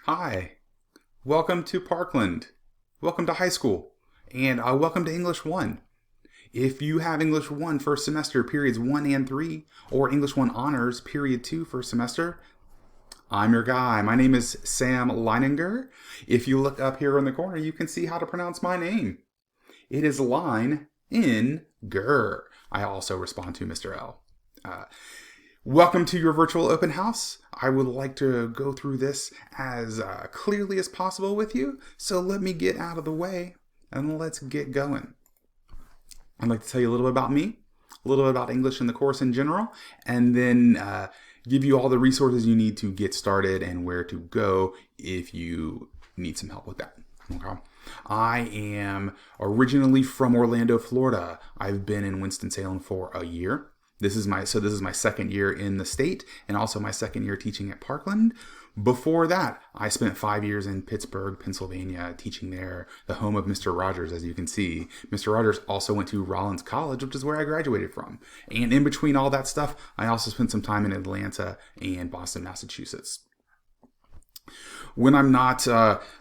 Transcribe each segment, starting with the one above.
Hi, welcome to Parkland. Welcome to high school. And welcome to English 1. If you have English 1 first semester, periods 1 and 3, or English 1 honors, period 2 first semester, I'm your guy. My name is Sam Leininger. If you look up here in the corner, you can see how to pronounce my name. It is Line in Ger. I also respond to Mr. L. Welcome to your virtual open house. I would like to go through this as clearly as possible with you, so let me get out of the way and let's get going. I'd like to tell you a little bit about me, a little bit about English in the course in general, and then give you all the resources you need to get started and where to go if you need some help with that. Okay. I am originally from Orlando, Florida. I've been in Winston-Salem for a year. This is my second year in the state and also my second year teaching at Parkland. Before that, I spent 5 years in Pittsburgh, Pennsylvania, teaching there, the home of Mr. Rogers, as you can see. Mr. Rogers also went to Rollins College, which is where I graduated from. And in between all that stuff, I also spent some time in Atlanta and Boston, Massachusetts. When I'm not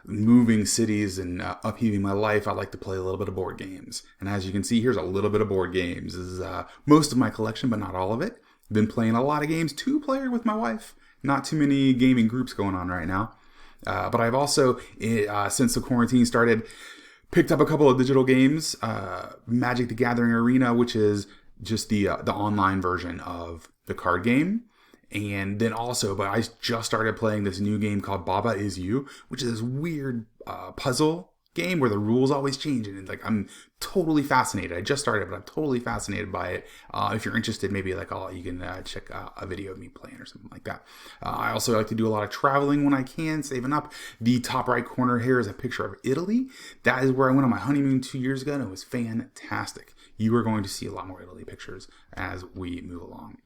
moving cities and upheaving my life, I like to play a little bit of board games. And as you can see, here's a little bit of board games. This is most of my collection, but not all of it. Been playing a lot of games, 2-player with my wife. Not too many gaming groups going on right now. But I've also, since the quarantine started, picked up a couple of digital games. Magic the Gathering Arena, which is just the online version of the card game. And then also, but I just started playing this new game called Baba Is You, which is this weird puzzle game where the rules always change. And I'm totally fascinated. I just started, but I'm totally fascinated by it. If you're interested, maybe you can check a video of me playing or something like that. I also like to do a lot of traveling when I can, saving up. The top right corner here is a picture of Italy. That is where I went on my honeymoon 2 years ago, and it was fantastic. You are going to see a lot more Italy pictures as we move along.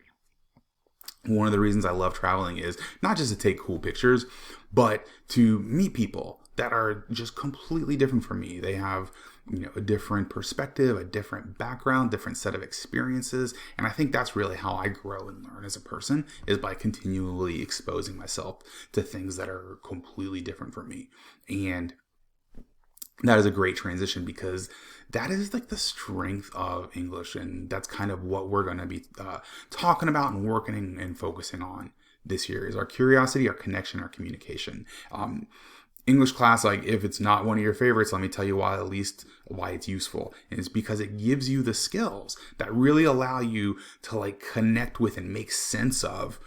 One of the reasons I love traveling is not just to take cool pictures, but to meet people that are just completely different from me. They have, a different perspective, a different background, different set of experiences. And I think that's really how I grow and learn as a person, is by continually exposing myself to things that are completely different from me. And that is a great transition because that is the strength of English. And that's kind of what we're going to be talking about and working and focusing on this year is our curiosity, our connection, our communication. English class, if it's not one of your favorites, let me tell you why it's useful. And it's because it gives you the skills that really allow you to connect with and make sense of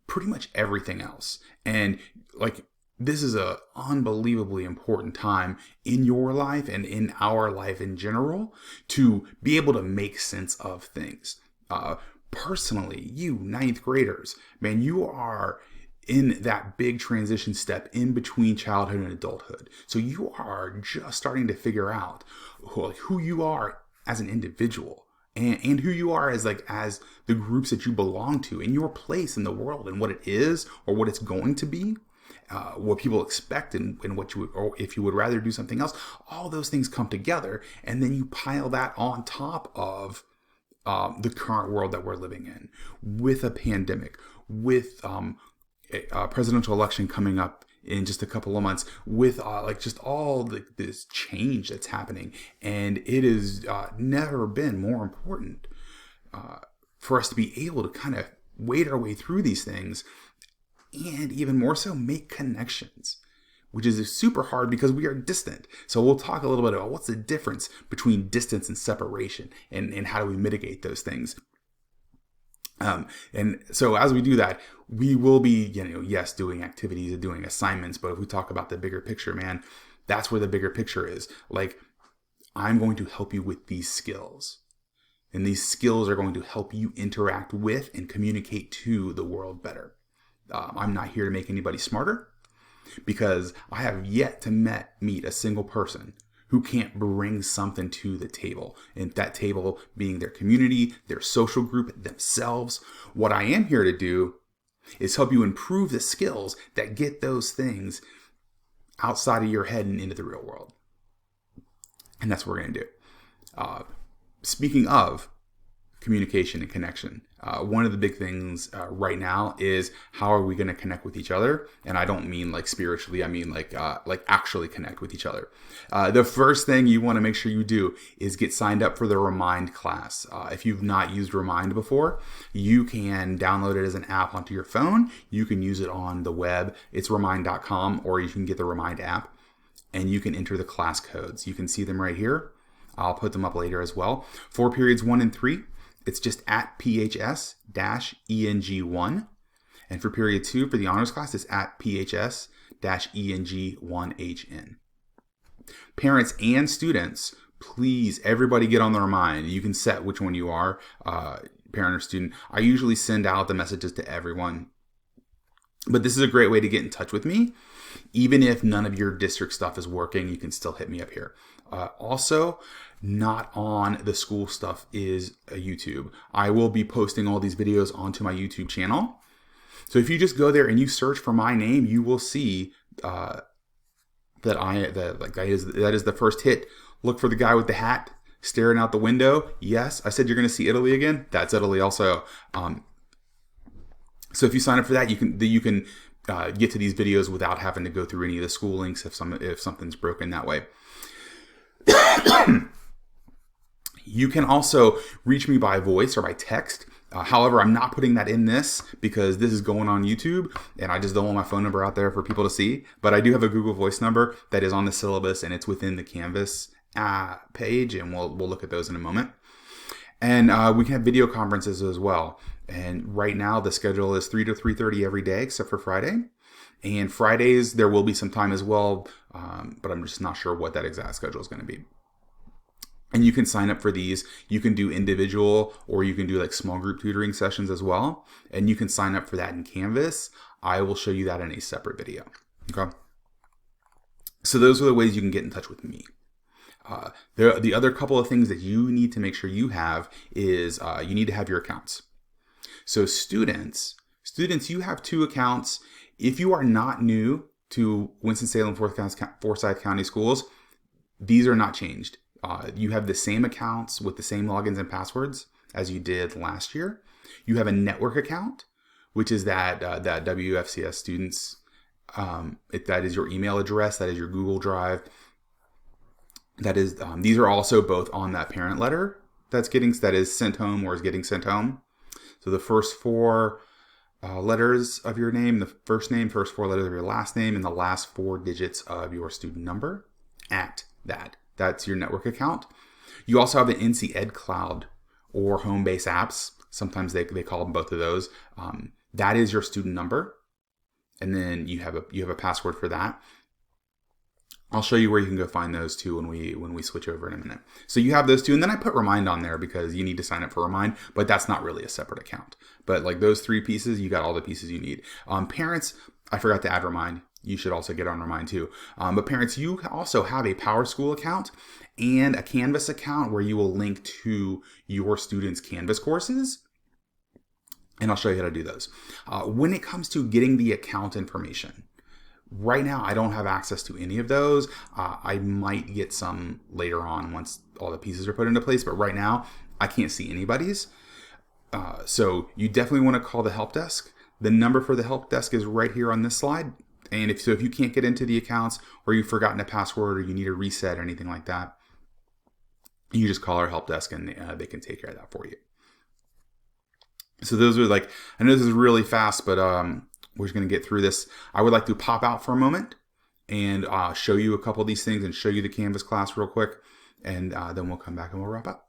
pretty much everything else. And this is a unbelievably important time in your life and in our life in general to be able to make sense of things. Personally, you 9th graders, man, you are in that big transition step in between childhood and adulthood. So you are just starting to figure out who you are as an individual and who you are as the groups that you belong to and your place in the world and what it is or what it's going to be. What people expect and what you would, or if you would rather do something else, all those things come together, and then you pile that on top of the current world that we're living in, with a pandemic, with a presidential election coming up in just a couple of months, with just all this change that's happening, and it has never been more important for us to be able to kind of wade our way through these things. And even more so, make connections, which is super hard because we are distant. So we'll talk a little bit about what's the difference between distance and separation and how do we mitigate those things. And so as we do that, we will be, yes, doing activities and doing assignments. But if we talk about the bigger picture, man, that's where the bigger picture is. I'm going to help you with these skills. And these skills are going to help you interact with and communicate to the world better. I'm not here to make anybody smarter because I have yet to meet a single person who can't bring something to the table. And that table being their community, their social group, themselves. What I am here to do is help you improve the skills that get those things outside of your head and into the real world. And that's what we're going to do. Speaking of communication and connection. One of the big things right now is how are we going to connect with each other? And I don't mean like spiritually. I mean like actually connect with each other. The first thing you want to make sure you do is get signed up for the Remind class. If you've not used Remind before, you can download it as an app onto your phone. You can use it on the web. It's remind.com, or you can get the Remind app and you can enter the class codes. You can see them right here. I'll put them up later as well. For periods 1 and 3, it's just at PHS-ENG1. And for period 2, for the honors class, it's at PHS-ENG1HN. Parents and students, please, everybody get on the Remind. You can set which one you are, parent or student. I usually send out the messages to everyone. But this is a great way to get in touch with me. Even if none of your district stuff is working, you can still hit me up here. Also, not on the school stuff is YouTube. I will be posting all these videos onto my YouTube channel. So if you just go there and you search for my name, you will see that is the first hit. Look for the guy with the hat staring out the window. Yes, I said you're going to see Italy again. That's Italy also. So if you sign up for that, you can get to these videos without having to go through any of the school links if something's broken that way. You can also reach me by voice or by text. However, I'm not putting that in this because this is going on YouTube and I just don't want my phone number out there for people to see. But I do have a Google Voice number that is on the syllabus and it's within the Canvas page, and we'll look at those in a moment. And we can have video conferences as well. And right now the schedule is 3 to 3:30 every day except for Friday. And Fridays there will be some time as well, but I'm just not sure what that exact schedule is going to be. And you can sign up for these. You can do individual or you can do like small group tutoring sessions as well. And you can sign up for that in Canvas. I will show you that in a separate video. Okay. So those are the ways you can get in touch with me. The other couple of things that you need to make sure you have is you need to have your accounts. So students, you have 2 accounts. If you are not new to Winston-Salem, Forsyth County Schools, these are not changed. You have the same accounts with the same logins and passwords as you did last year. You have a network account, which is that WFCS students. That is your email address. That is your Google Drive. That is. These are also both on that parent letter that is sent home or is getting sent home. So the first 4 letters of your name, the first name, first 4 letters of your last name, and the last 4 digits of your student number at that. That's your network account. You also have an NC Ed Cloud or home-based apps. Sometimes they call them both of those. That is your student number. And then you have a password for that. I'll show you where you can go find those two when we switch over in a minute. So you have those two, and then I put Remind on there because you need to sign up for Remind, but that's not really a separate account. But like those 3 pieces, you got all the pieces you need. Parents, I forgot to add Remind. You should also get on Remind too. But parents, you also have a PowerSchool account and a Canvas account where you will link to your students' Canvas courses. And I'll show you how to do those. When it comes to getting the account information, right now I don't have access to any of those. I might get some later on once all the pieces are put into place, but right now I can't see anybody's. So you definitely want to call the help desk. The number for the help desk is right here on this slide. And if you can't get into the accounts or you've forgotten a password or you need a reset or anything like that, you just call our help desk and they can take care of that for you. So those are I know this is really fast, but we're just going to get through this. I would like to pop out for a moment and show you a couple of these things and show you the Canvas class real quick. And then we'll come back and we'll wrap up.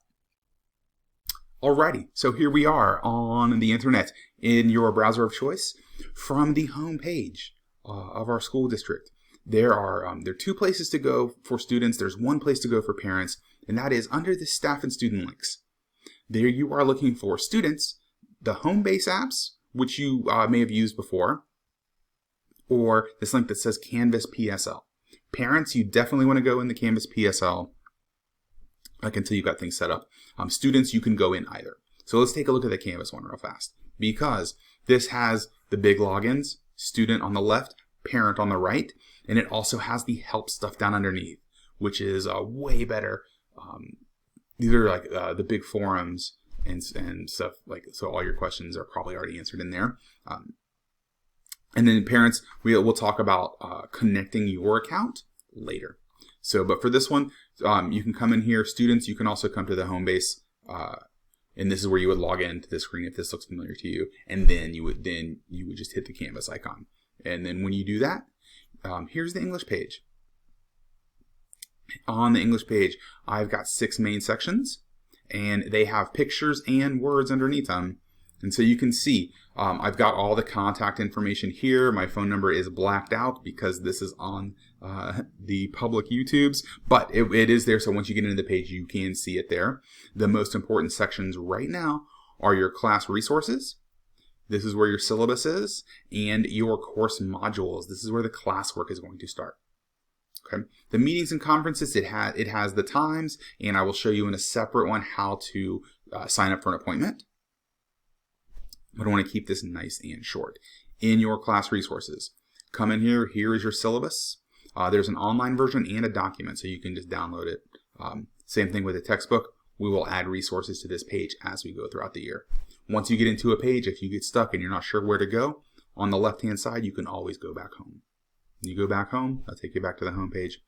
Alrighty, so here we are on the internet in your browser of choice from the home page of our school district. There are 2 places to go for students. There's 1 place to go for parents, and that is under the staff and student links. There you are looking for students, the home-based apps, which you may have used before, or this link that says Canvas PSL. Parents, you definitely want to go in the Canvas PSL until you got things set up. Students, you can go in either. So let's take a look at the Canvas one real fast, because this has the big logins, student on the left, parent on the right, and it also has the help stuff down underneath, which is way better. These are the big forums and stuff like, so all your questions are probably already answered in there. And then parents, we'll talk about connecting your account later. So, but for this one, you can come in here. Students, you can also come to the home base, and this is where you would log into the screen if this looks familiar to you. And then you would just hit the Canvas icon. And then when you do that, here's the English page. On the English page, I've got 6 main sections, and they have pictures and words underneath them. And so you can see, I've got all the contact information here. My phone number is blacked out because this is on the public YouTubes, but it is there. So once you get into the page, you can see it there. The most important sections right now are your class resources. This is where your syllabus is, and your course modules. This is where the classwork is going to start. Okay. The meetings and conferences, it has the times, and I will show you in a separate one how to sign up for an appointment. But I want to keep this nice and short. In your class resources, come in here. Here is your syllabus. There's an online version and a document, so you can just download it. Same thing with the textbook. We will add resources to this page as we go throughout the year. Once you get into a page, if you get stuck and you're not sure where to go, on the left-hand side, you can always go back home. When you go back home, I'll take you back to the home page.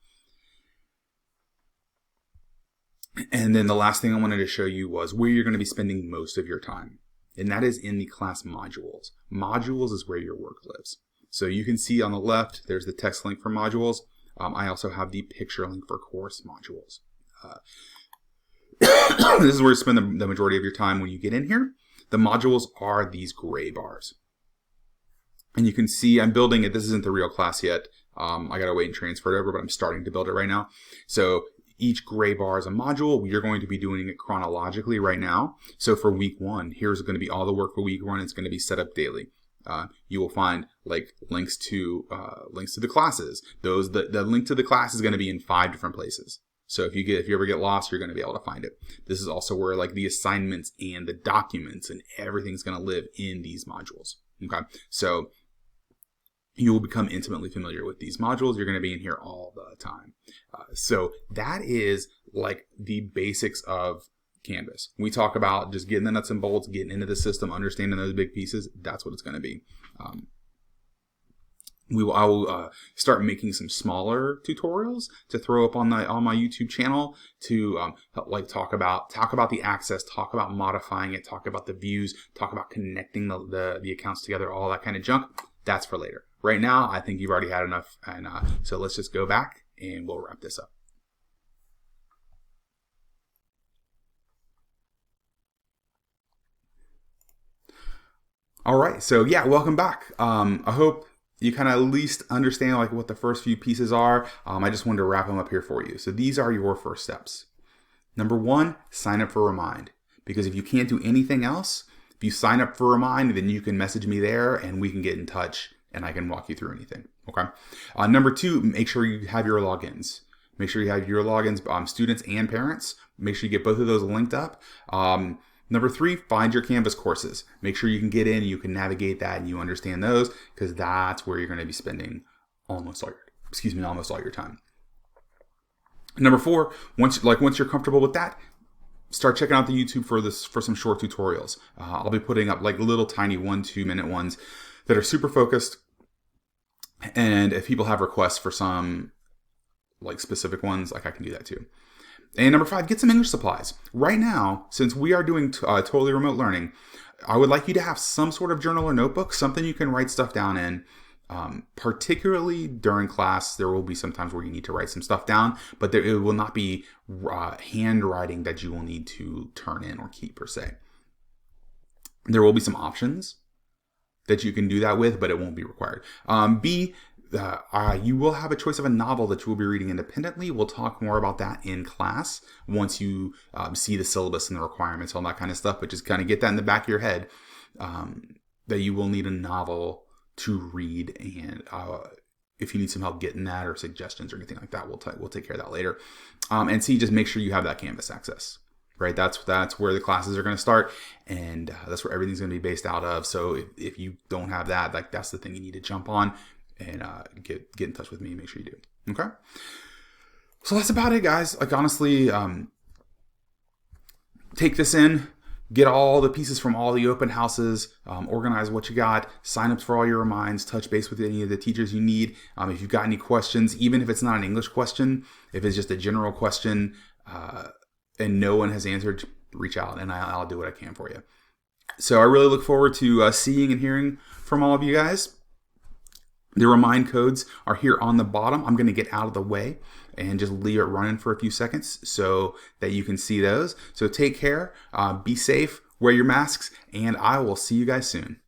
And then the last thing I wanted to show you was where you're going to be spending most of your time. And that is in the class modules. Modules is where your work lives. So you can see on the left, there's the text link for modules. I also have the picture link for course modules. This is where you spend the majority of your time when you get in here. The modules are these gray bars. And you can see I'm building it. This isn't the real class yet. I got to wait and transfer it over, but I'm starting to build it right now. So each gray bar is a module. You're going to be doing it chronologically right now. So for week 1, here's going to be all the work for week 1. It's going to be set up daily. You will find like links to the classes. The link to the class is going to be in 5 different places. So if you ever get lost, you're going to be able to find it. This is also where like the assignments and the documents and everything's going to live in these modules. Okay, so you will become intimately familiar with these modules. You're going to be in here all the time. So that is like the basics of Canvas. We talk about just getting the nuts and bolts, getting into the system, understanding those big pieces. That's what it's going to be. I will start making some smaller tutorials to throw up on my YouTube channel to like talk about the access, talk about modifying it, talk about the views, talk about connecting the accounts together, all that kind of junk. That's for later. Right now, I think you've already had enough, and so let's just go back and we'll wrap this up. All right, so yeah, welcome back. I hope you kind of at least understand like what the first few pieces are. I just wanted to wrap them up here for you. So these are your first steps. Number 1, sign up for Remind. Because if you can't do anything else, if you sign up for Remind, then you can message me there and we can get in touch and I can walk you through anything. Okay. Number 2, make sure you have your logins. Make sure you have your logins, students and parents. Make sure you get both of those linked up. Number 3, find your Canvas courses. Make sure you can get in, you can navigate that, and you understand those, because that's where you're going to be spending almost all your time. Number 4, once you're comfortable with that, start checking out the YouTube for some short tutorials. I'll be putting up like little tiny 1-2 minute ones that are super focused. And if people have requests for some like specific ones, like I can do that too. And number 5, get some English supplies. Right now, since we are doing totally remote learning, I would like you to have some sort of journal or notebook, something you can write stuff down in. Particularly during class, there will be some times where you need to write some stuff down, but it will not be handwriting that you will need to turn in or keep per se. There will be some options that you can do that with, but it won't be required. You will have a choice of a novel that you will be reading independently. We'll talk more about that in class once you see the syllabus and the requirements, all that kind of stuff. But just kind of get that in the back of your head that you will need a novel to read. And if you need some help getting that or suggestions or anything like that, we'll take care of that later. And C, just make sure you have that Canvas access. Right, that's where the classes are going to start, and that's where everything's going to be based out of. So if you don't have that, like that's the thing you need to jump on and get in touch with me and make sure you do. Okay, so that's about it, guys. Like honestly, take this in, get all the pieces from all the open houses, organize what you got, sign ups for all your reminds, touch base with any of the teachers you need. If you've got any questions, even if it's not an English question, if it's just a general question and no one has answered, reach out and I'll do what I can for you. So I really look forward to seeing and hearing from all of you guys. The remind codes are here on the bottom. I'm going to get out of the way and just leave it running for a few seconds so that you can see those. So take care, be safe, wear your masks, and I will see you guys soon.